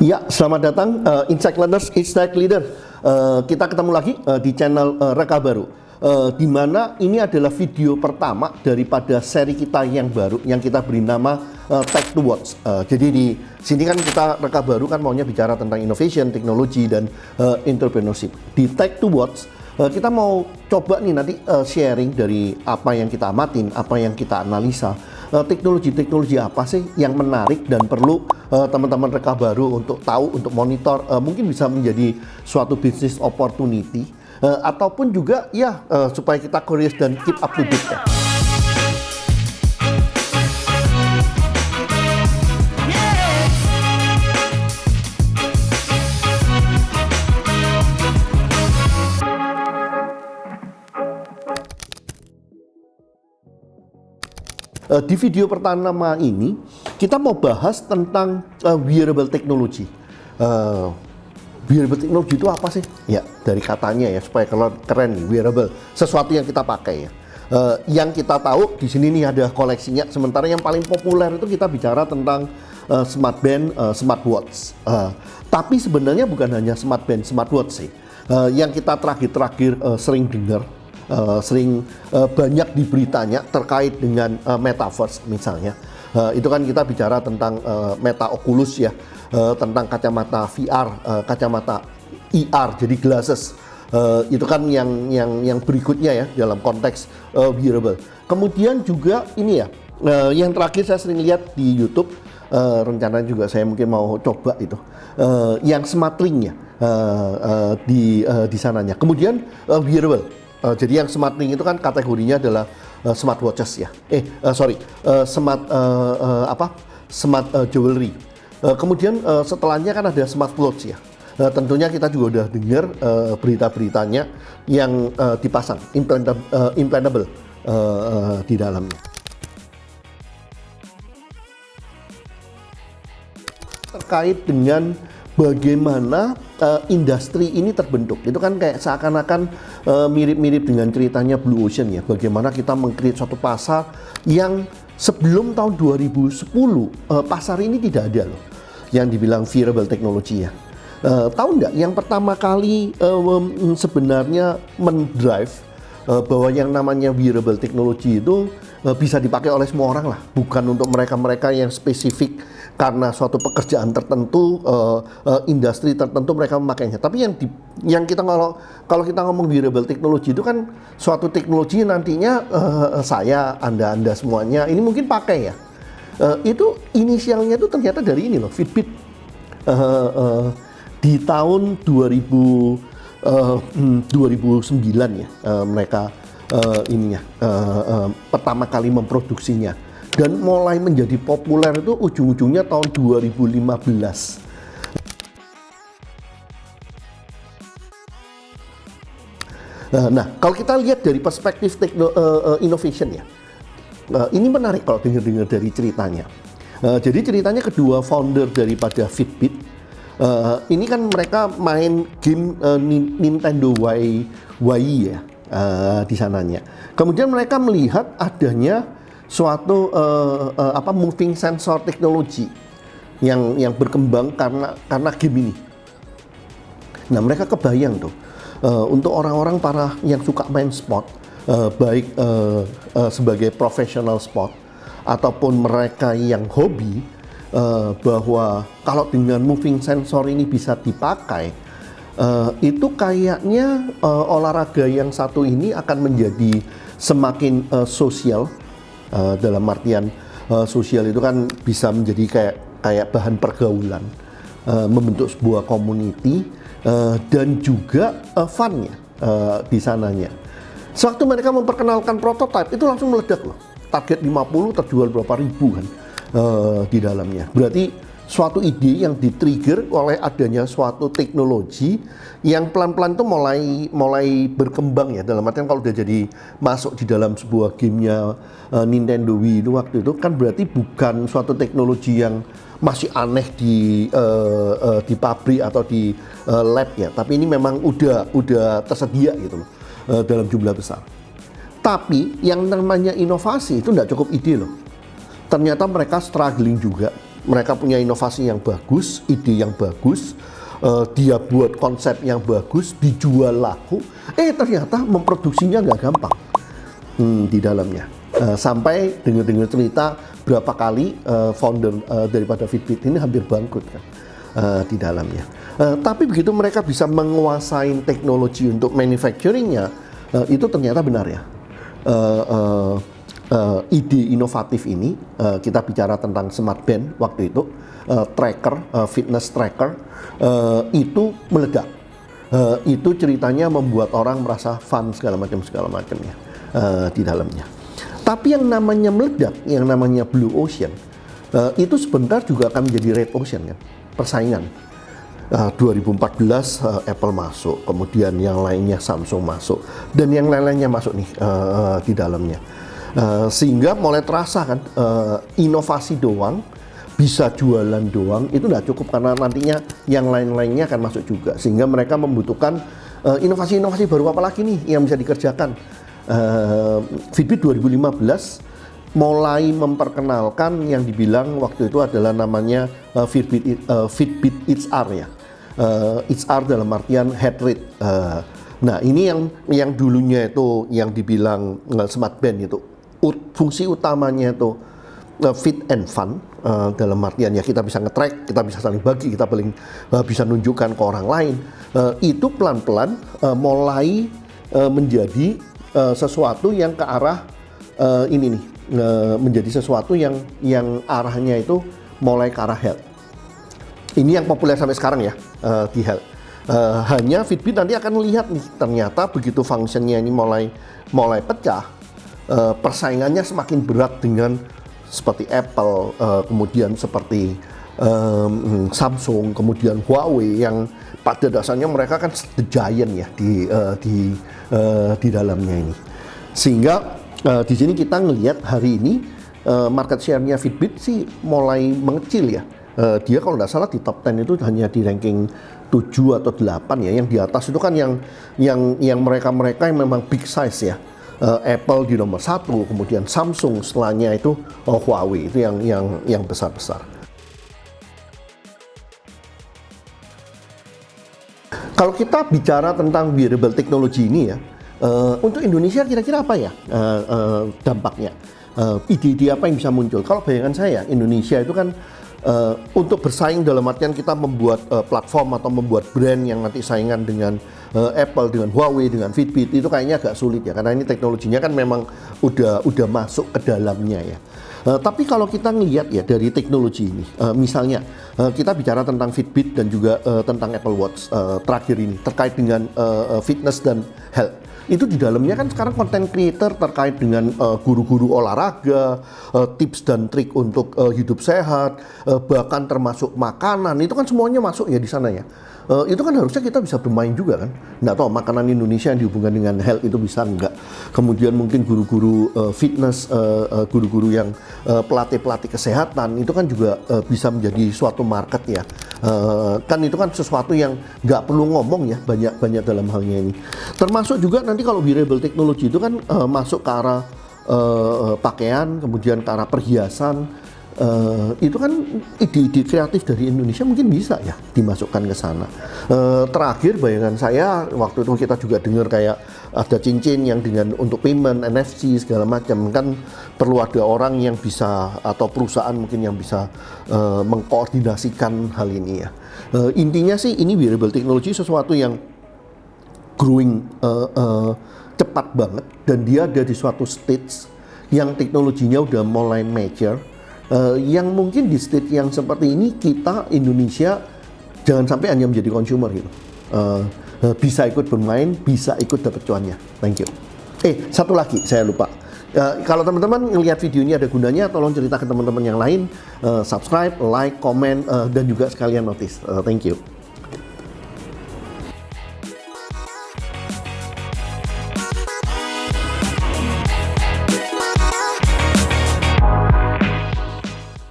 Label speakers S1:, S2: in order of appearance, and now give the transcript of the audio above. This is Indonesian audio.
S1: Ya, selamat datang Insight Learners, Insight Leader. Kita ketemu lagi di channel Reka Baru. Di mana ini adalah video pertama daripada seri kita yang baru yang kita beri nama Tech to Watch. Jadi di sini kan kita Reka Baru kan maunya bicara tentang innovation, teknologi dan entrepreneurship. Di Tech to Watch kita mau coba nih nanti sharing dari apa yang kita amatin, apa yang kita analisa. Teknologi-teknologi apa sih yang menarik dan perlu teman-teman Reka Baru untuk tahu, untuk monitor, mungkin bisa menjadi suatu business opportunity ataupun juga ya supaya kita curious dan keep up to date ya. Di video pertama ini kita mau bahas tentang wearable technology. Wearable technology itu apa sih? Ya dari katanya ya supaya kalau keren nih, wearable, sesuatu yang kita pakai ya. Yang kita tahu di sini nih ada koleksinya. Sementara yang paling populer itu kita bicara tentang smartband, smartwatch. Tapi sebenarnya bukan hanya smartband, smartwatch sih. Yang kita terakhir sering dengar. Banyak diberitanya terkait dengan metaverse misalnya. Itu kan kita bicara tentang Meta Oculus ya, tentang kacamata VR, kacamata IR jadi glasses. Itu kan yang berikutnya ya dalam konteks wearable. Kemudian juga ini ya, yang terakhir saya sering lihat di YouTube, rencananya juga saya mungkin mau coba itu, yang smart ring ya, di sananya. Kemudian wearable. Jadi yang smart ring itu kan kategorinya adalah smartwatches ya. Smart jewelry. Kemudian setelahnya kan ada smart clothes ya. Tentunya kita juga udah dengar berita-beritanya yang dipasang implantable di dalamnya. Terkait dengan bagaimana industri ini terbentuk, itu kan kayak seakan-akan mirip-mirip dengan ceritanya Blue Ocean ya. Bagaimana kita meng-create suatu pasar yang sebelum tahun 2010 pasar ini tidak ada loh, yang dibilang wearable technology ya. Tahu nggak yang pertama kali sebenarnya mendrive bahwa yang namanya wearable technology itu bisa dipakai oleh semua orang lah, bukan untuk mereka-mereka yang spesifik karena suatu pekerjaan tertentu, industri tertentu mereka memakainya. Tapi yang kita kalau kita ngomong wearable technology itu kan suatu teknologi nantinya saya, anda semuanya ini mungkin pakai ya. Itu inisialnya itu ternyata dari ini loh, Fitbit. Di tahun 2009 ya mereka pertama kali memproduksinya. Dan mulai menjadi populer itu ujung-ujungnya tahun 2015. Nah, kalau kita lihat dari perspektif innovation ya, ini menarik kalau dengar-dengar dari ceritanya. Jadi ceritanya kedua founder daripada Fitbit, ini kan mereka main game Nintendo Wii ya di sananya. Kemudian mereka melihat adanya suatu moving sensor teknologi yang berkembang karena game ini. Nah mereka kebayang tuh untuk orang-orang para yang suka main sport, baik sebagai profesional sport ataupun mereka yang hobi, bahwa kalau dengan moving sensor ini bisa dipakai, itu kayaknya olahraga yang satu ini akan menjadi semakin sosial. Dalam artian sosial itu kan bisa menjadi kayak bahan pergaulan, membentuk sebuah community dan juga fun-nya di sananya. Sewaktu mereka memperkenalkan prototipe itu langsung meledak loh. Target 50 terjual berapa ribu kan di dalamnya. Berarti suatu ide yang di-trigger oleh adanya suatu teknologi yang pelan-pelan itu mulai berkembang ya. Dalam artian kalau udah jadi masuk di dalam sebuah gamenya Nintendo Wii itu waktu itu kan berarti bukan suatu teknologi yang masih aneh di pabrik atau di lab ya. Tapi ini memang udah tersedia gitu loh dalam jumlah besar. Tapi yang namanya inovasi itu nggak cukup ide loh. Ternyata mereka struggling juga mereka punya inovasi yang bagus, ide yang bagus, dia buat konsep yang bagus, dijual laku, ternyata memproduksinya nggak gampang di dalamnya. Sampai dengar-dengar cerita berapa kali founder daripada Fitbit ini hampir bangkrut kan di dalamnya. Tapi begitu mereka bisa menguasai teknologi untuk manufacturingnya, itu ternyata benar ya. Ide inovatif ini, kita bicara tentang smart band waktu itu, fitness tracker, itu meledak. Itu ceritanya membuat orang merasa fun segala macamnya di dalamnya. Tapi yang namanya meledak, yang namanya blue ocean, itu sebentar juga akan menjadi red ocean kan, persaingan. 2014 Apple masuk, kemudian yang lainnya Samsung masuk, dan yang lain-lainnya masuk nih di dalamnya. Sehingga mulai terasa kan, inovasi doang, bisa jualan doang, itu nggak cukup karena nantinya yang lain-lainnya akan masuk juga. Sehingga mereka membutuhkan inovasi-inovasi baru apa lagi nih yang bisa dikerjakan. Fitbit 2015 mulai memperkenalkan yang dibilang waktu itu adalah namanya Fitbit XR ya. XR dalam artian heart rate. Nah ini yang dulunya itu yang dibilang smart band itu, fungsi utamanya itu fit and fun, dalam artian ya kita bisa nge-track, kita bisa saling bagi, kita paling bisa nunjukkan ke orang lain. Itu pelan-pelan mulai menjadi sesuatu yang ke arah ini nih, menjadi sesuatu yang arahnya itu mulai ke arah health. Ini yang populer sampai sekarang ya, di health. Hanya Fitbit nanti akan melihat nih, ternyata begitu functionnya ini mulai pecah, persaingannya semakin berat dengan seperti Apple, kemudian seperti Samsung, kemudian Huawei yang pada dasarnya mereka kan the giant ya di dalamnya ini. Sehingga di sini kita ngelihat hari ini market share-nya Fitbit sih mulai mengecil ya. Dia kalau nggak salah di top 10 itu hanya di ranking 7 atau 8 ya. Yang di atas itu kan yang mereka yang memang big size ya. Apple di nomor 1, kemudian Samsung, setelahnya itu Huawei, itu yang besar-besar. Kalau kita bicara tentang wearable technology ini ya, untuk Indonesia kira-kira apa ya dampaknya? Ide-ide apa yang bisa muncul? Kalau bayangan saya, Indonesia itu kan untuk bersaing dalam artian kita membuat platform atau membuat brand yang nanti saingan dengan Apple, dengan Huawei, dengan Fitbit, itu kayaknya agak sulit ya, karena ini teknologinya kan memang udah masuk ke dalamnya ya. Tapi kalau kita ngelihat ya dari teknologi ini, misalnya kita bicara tentang Fitbit dan juga tentang Apple Watch terakhir ini terkait dengan fitness dan health. Itu di dalamnya kan sekarang content creator terkait dengan guru-guru olahraga, tips dan trik untuk hidup sehat, bahkan termasuk makanan, itu kan semuanya masuk ya di sana ya. Itu kan harusnya kita bisa bermain juga kan. Nggak tahu makanan Indonesia yang dihubungkan dengan health itu bisa nggak. Kemudian mungkin guru-guru fitness, guru-guru yang pelatih-pelatih kesehatan, itu kan juga bisa menjadi suatu market ya. Kan itu kan sesuatu yang nggak perlu ngomong ya, banyak dalam halnya ini. Termasuk juga nanti kalau wearable technology itu kan masuk ke arah pakaian, kemudian ke arah perhiasan. Itu kan ide-ide kreatif dari Indonesia mungkin bisa ya dimasukkan ke sana. Terakhir bayangan saya waktu itu kita juga dengar kayak ada cincin yang dengan untuk payment, NFC segala macam, kan perlu ada orang yang bisa atau perusahaan mungkin yang bisa mengkoordinasikan hal ini ya. Intinya sih ini wearable technology sesuatu yang growing cepat banget, dan dia ada di suatu stage yang teknologinya udah mulai mature. Yang mungkin di stage yang seperti ini kita Indonesia jangan sampai hanya menjadi consumer gitu, bisa ikut bermain, bisa ikut dapat cuannya. Thank you. Satu lagi saya lupa, kalau teman-teman ngelihat video ini ada gunanya, tolong cerita ke teman-teman yang lain, subscribe, like, komen, dan juga sekalian notice. Thank you.